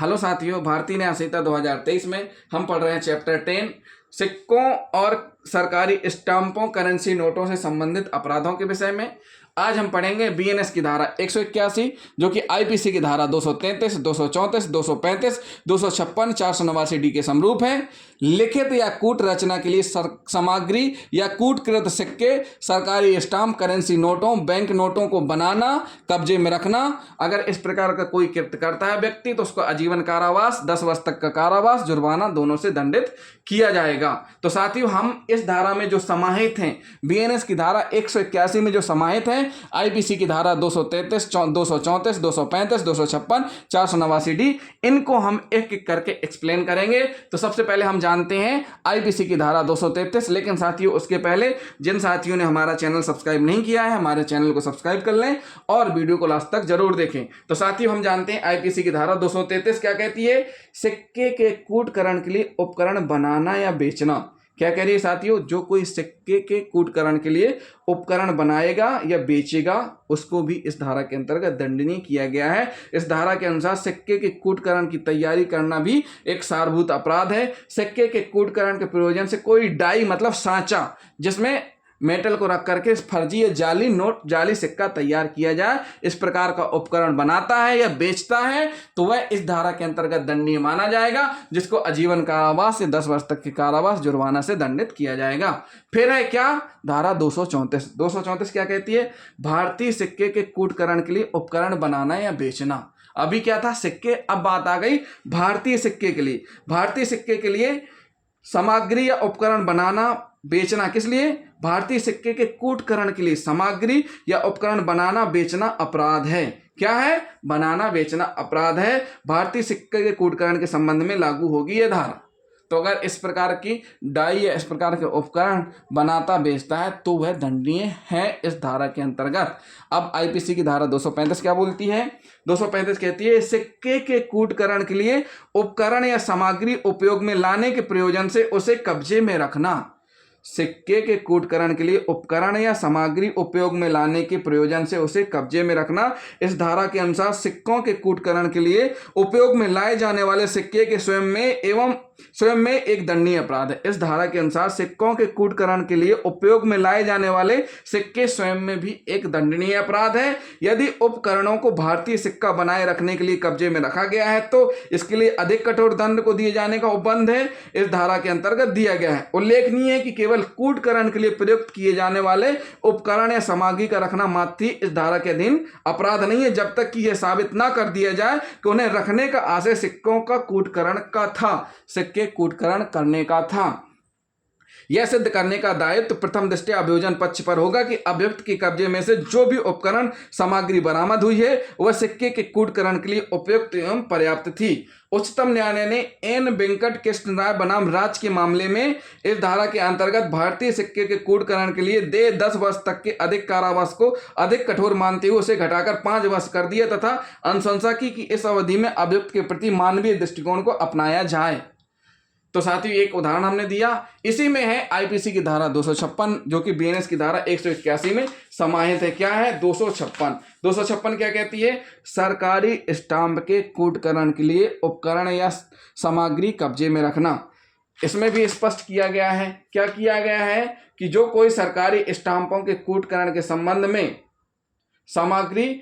Hello साथियों, भारतीय न्याय संहिता 2023 में हम पढ़ रहे हैं चैप्टर 10 सिक्कों और सरकारी स्टाम्पों करेंसी नोटों से संबंधित अपराधों के विषय में। आज हम पढ़ेंगे बीएनएस की धारा 181 जो कि आईपीसी की धारा 233, 234, 235, 256, 489 डी के समरूप है। लिखित या कूट रचना के लिए सामग्री या कूटकृत सिक्के, सरकारी स्टाम्प, करेंसी नोटों, बैंक नोटों को बनाना, कब्जे में रखना। अगर इस प्रकार का कोई कृत्य करता है व्यक्ति तो उसको आजीवन कारावास, 10 वर्ष तक का कारावास, जुर्माना दोनों से दंडित किया जाएगा। तो साथियों, हम इस धारा में जो समाहित हैं, बीएनएस की धारा 181 में जो समाहित हैं, आईपीसी की धारा 233, 234, 235, 256, 489 डी, इनको हम एक एक करके एक्सप्लेन करेंगे। तो सबसे पहले हम जानते हैं आईपीसी की धारा 233। लेकिन साथियों, उसके पहले जिन साथियों ने हमारा चैनल सब्सक्राइब नहीं किया है, हमारे चैनल को सब्सक्राइब कर लें और वीडियो को लास्ट तक जरूर देखें। तो साथियों, हम जानते हैं आईपीसी की धारा 233 क्या कहती है। सिक्के के कूटकरण के लिए उपकरण बनाना या बेचना। क्या कह रही है साथियों, जो कोई सिक्के के कूटकरण के लिए उपकरण बनाएगा या बेचेगा उसको भी इस धारा के अंतर्गत दंडनीय किया गया है। इस धारा के अनुसार सिक्के के कूटकरण की तैयारी करना भी एक सारभूत अपराध है। सिक्के के कूटकरण के प्रयोजन से कोई डाई मतलब सांचा जिसमें मेटल को रख करके फर्जी या जाली नोट, जाली सिक्का तैयार किया जाए, इस प्रकार का उपकरण बनाता है या बेचता है तो वह इस धारा के अंतर्गत दंडनीय माना जाएगा, जिसको आजीवन कारावास से 10 वर्ष तक के कारावास, जुर्माना से दंडित किया जाएगा। फिर है क्या, धारा 234। 234 क्या कहती है, भारतीय सिक्के के कूटकरण के लिए उपकरण बनाना या बेचना। अभी क्या था, सिक्के, अब बात आ गई भारतीय सिक्के के लिए। भारतीय सिक्के के लिए सामग्री या उपकरण बनाना बेचना, किस लिए, भारतीय सिक्के के कूटकरण के लिए सामग्री या उपकरण बनाना बेचना अपराध है। क्या है, बनाना बेचना अपराध है। भारतीय सिक्के के कूटकरण के संबंध में लागू होगी यह धारा। तो अगर इस प्रकार की डाई या इस प्रकार के उपकरण बनाता बेचता है तो वह दंडनीय है इस धारा के अंतर्गत। अब आईपीसी की धारा 235 क्या बोलती है। 235 कहती है, सिक्के के कूटकरण के लिए उपकरण या सामग्री उपयोग में लाने के प्रयोजन से उसे कब्जे में रखना। सिक्के के कूटकरण के लिए उपकरण या सामग्री उपयोग में लाने के प्रयोजन से उसे कब्जे में रखना। इस धारा के अनुसार सिक्कों के कूटकरण के लिए उपयोग में लाए जाने वाले सिक्के के स्वयं में एक दंडनीय अपराध है। इस धारा के अनुसार सिक्कों के कूटकरण के लिए उपयोग में लाए जाने वाले सिक्के स्वयं में भी एक दंडनीय अपराध है। यदि उपकरणों को भारतीय सिक्का बनाए रखने के लिए कब्जे में रखा गया है तो इसके लिए अधिक कठोर दंड को दिए जाने का उपबंध है इस धारा के अंतर्गत दिया गया है। उल्लेखनीय है कि केवल कूटकरण के लिए प्रयुक्त किए जाने वाले उपकरण या सामग्री का रखना मात्र इस धारा के अधीन अपराध नहीं है, जब तक कि यह साबित ना कर दिया जाए कि उन्हें रखने का आशय सिक्कों का कूटकरण का था, सिक्के कूटकरण करने का था। यह सिद्ध करने का दायित्व प्रथम दृष्टया अभियोजन पक्ष पर होगा कि अभियुक्त के कब्जे में से जो भी उपकरण सामग्री बरामद हुई है वह सिक्के के कूटकरण के लिए उपयुक्त एवं पर्याप्त थी। उच्चतम न्यायालय ने एन वेंकट कृष्ण राय बनाम राज्य के मामले में इस धारा के अंतर्गत भारतीय सिक्के के कूटकरण के लिए 10 वर्ष तक के अधिक कारावास को अधिक कठोर मानते हुए उसे घटाकर 5 वर्ष कर दिया तथा अनुशंसा की कि इस अवधि में अभियुक्त के प्रति मानवीय दृष्टिकोण को अपनाया जाए। तो साथियों, एक उदाहरण हमने दिया, इसी में है आईपीसी की धारा 256 जो कि बीएनएस की धारा 181 में समाहित है। क्या है, 256 क्या कहती है, सरकारी स्टाम्प के कूटकरण के लिए उपकरण या सामग्री कब्जे में रखना। इसमें भी स्पष्ट किया गया है, क्या किया गया है कि जो कोई सरकारी स्टाम्पों के कूटकरण के संबंध में सामग्री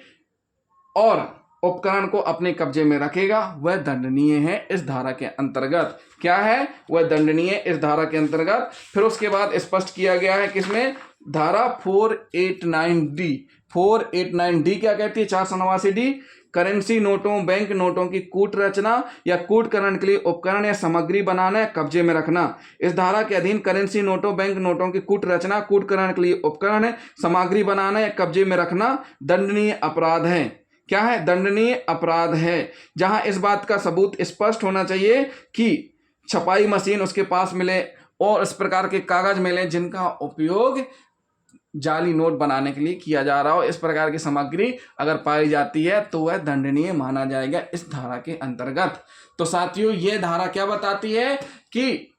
और उपकरण को अपने कब्जे में रखेगा वह दंडनीय है इस धारा के अंतर्गत। क्या है, वह दंडनीय इस धारा के अंतर्गत। फिर उसके बाद स्पष्ट किया गया है किसमें, धारा 489D क्या कहती है, 489 डी, करेंसी नोटों, बैंक नोटों की कूट रचना या कूटकरण के लिए उपकरण या सामग्री बनाना या कब्जे में रखना। इस धारा के अधीन करेंसी नोटों, बैंक नोटों की कूट रचना, कूटकरण के लिए उपकरण, सामग्री बनाना या कब्जे में रखना दंडनीय अपराध है। क्या है, दंडनीय अपराध है। जहां इस बात का सबूत स्पष्ट होना चाहिए कि छपाई मशीन उसके पास मिले और इस प्रकार के कागज मिले जिनका उपयोग जाली नोट बनाने के लिए किया जा रहा हो, इस प्रकार की सामग्री अगर पाई जाती है तो वह दंडनीय माना जाएगा इस धारा के अंतर्गत। तो साथियों, यह धारा क्या बताती है कि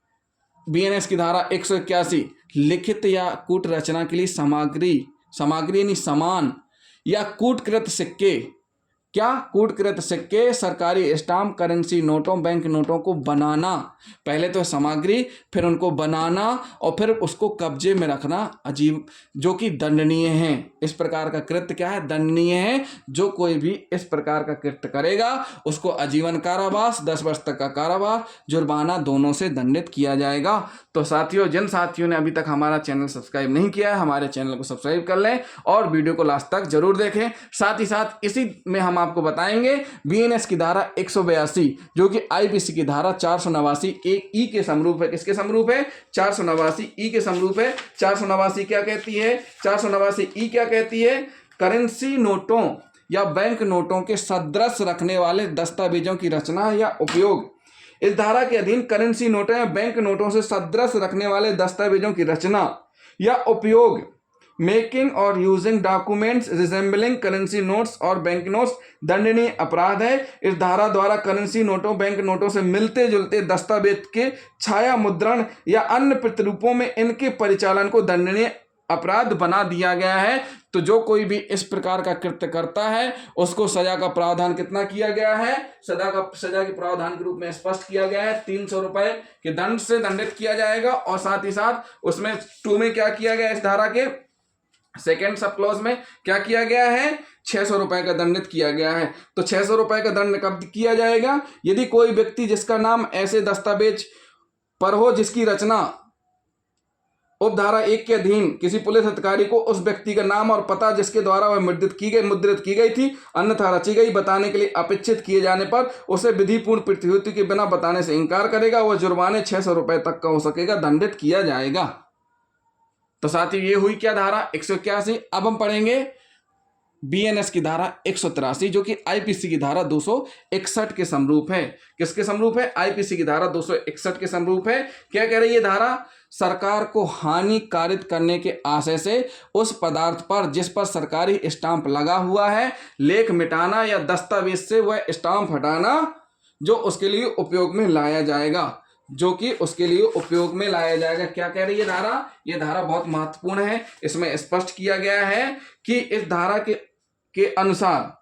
बीएनएस की धारा 181 लिखित या कूट रचना के लिए सामग्री यानी सामान या कूटकृत सिक्के क्या? कूटकृत सिक्के, सरकारी स्टाम्प, करेंसी नोटों, बैंक नोटों को बनाना। पहले तो सामग्री, फिर उनको बनाना और फिर उसको कब्जे में रखना अजीब, जो कि दंडनीय है। इस प्रकार का कृत्य क्या है? दंडनीय है। जो कोई भी इस प्रकार का कृत्य करेगा उसको आजीवन कारावास, 10 वर्ष तक का कारावास, जुर्माना दोनों से दंडित किया जाएगा। तो साथियों, जिन साथियों ने अभी तक हमारा चैनल सब्सक्राइब नहीं किया है, हमारे चैनल को सब्सक्राइब कर लें और वीडियो को लास्ट तक जरूर देखें। साथ ही साथ इसी में हम आपको बताएंगे बीएनएस की धारा 182, जो कि आईपीसी की धारा 489 ई के समरूप है। किसके समरूप है? 489 ई के समरूप है। 489 क्या कहती है? 489 ई क्या कहती है? करेंसी नोटों या बैंक नोटों के सदृश रखने वाले दस्तावेजों की रचना या उपयोग। इस धारा के अधीन करेंसी नोटों या बैंक नोटों से सदृश रखने वाले दस्तावेजों की रचना या उपयोग, मेकिंग और using documents resembling currency notes और बैंक नोट्स दंडनीय अपराध है। इस धारा द्वारा करेंसी नोटों, बैंक नोटों से मिलते जुलते दस्तावेज के छाया मुद्रण या अन्य प्रतिरूपों में इनके परिचालन को दंडनीय अपराध बना दिया गया है। तो जो कोई भी इस प्रकार का कृत्य करता है उसको सजा का प्रावधान कितना किया गया है? सजा के प्रावधान के रूप में स्पष्ट किया गया है 300 रुपए के दंड से दंडित किया जाएगा। और साथ ही साथ उसमें 2 में क्या किया गया? इस धारा के सेकेंड सब क्लॉज में क्या किया गया है? 600 रुपए का दंडित किया गया है। तो 600 रुपए का दंड कब किया जाएगा? यदि कोई व्यक्ति जिसका नाम ऐसे दस्तावेज पर हो जिसकी रचना उपधारा 1 के अधीन किसी पुलिस अधिकारी को उस व्यक्ति का नाम और पता जिसके द्वारा वह मुद्रित की गई थी अन्यथा रची गई बताने के लिए अपेक्षित किए जाने पर उसे विधिपूर्ण प्रतिभूति के बिना बताने से इनकार करेगा, वह जुर्माने 600 रुपए तक का हो सकेगा, दंडित किया जाएगा। तो साथियों, ये हुई क्या? धारा 181। अब हम पढ़ेंगे बीएनएस की धारा 183, जो कि आईपीसी की धारा 261 के समरूप है। किसके समरूप है? आईपीसी की धारा 261 के समरूप है। क्या कह रही है धारा? सरकार को हानि कारित करने के आशय से उस पदार्थ पर जिस पर सरकारी स्टाम्प लगा हुआ है लेख मिटाना या दस्तावेज से वह स्टाम्प हटाना जो उसके लिए उपयोग में लाया जाएगा, जो कि उसके लिए उपयोग में लाया जाएगा। क्या कह रही है धारा? ये धारा बहुत महत्वपूर्ण है। इसमें स्पष्ट किया गया है कि इस धारा के अनुसार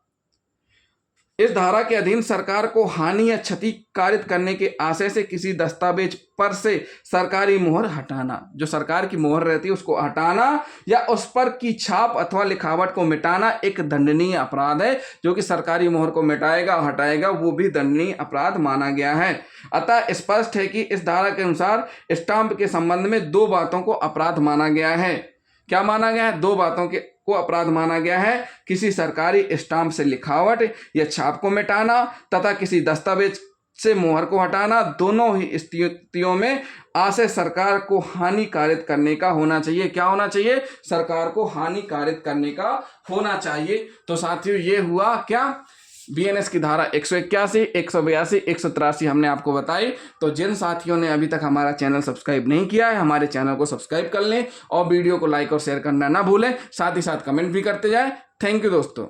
इस धारा के अधीन सरकार को हानि या क्षति कारित करने के आशय से किसी दस्तावेज पर से सरकारी मोहर हटाना, जो सरकार की मोहर रहती है उसको हटाना या उस पर की छाप अथवा लिखावट को मिटाना एक दंडनीय अपराध है। जो कि सरकारी मोहर को मिटाएगा और हटाएगा वो भी दंडनीय अपराध माना गया है। अतः स्पष्ट है कि इस धारा के अनुसार स्टाम्प के संबंध में 2 बातों को अपराध माना गया है। क्या माना गया है? 2 बातों को अपराध माना गया है। किसी सरकारी स्टाम्प से लिखावट या छाप को मिटाना तथा किसी दस्तावेज से मोहर को हटाना, दोनों ही स्थितियों में आशय सरकार को हानि कारित करने का होना चाहिए। क्या होना चाहिए? सरकार को हानि कारित करने का होना चाहिए। तो साथियों, ये हुआ क्या? बीएनएस की धारा 181, 182, 183 हमने आपको बताई। तो जिन साथियों ने अभी तक हमारा चैनल सब्सक्राइब नहीं किया है, हमारे चैनल को सब्सक्राइब कर लें और वीडियो को लाइक और शेयर करना ना भूलें। साथ ही साथ कमेंट भी करते जाएं। थैंक यू दोस्तों।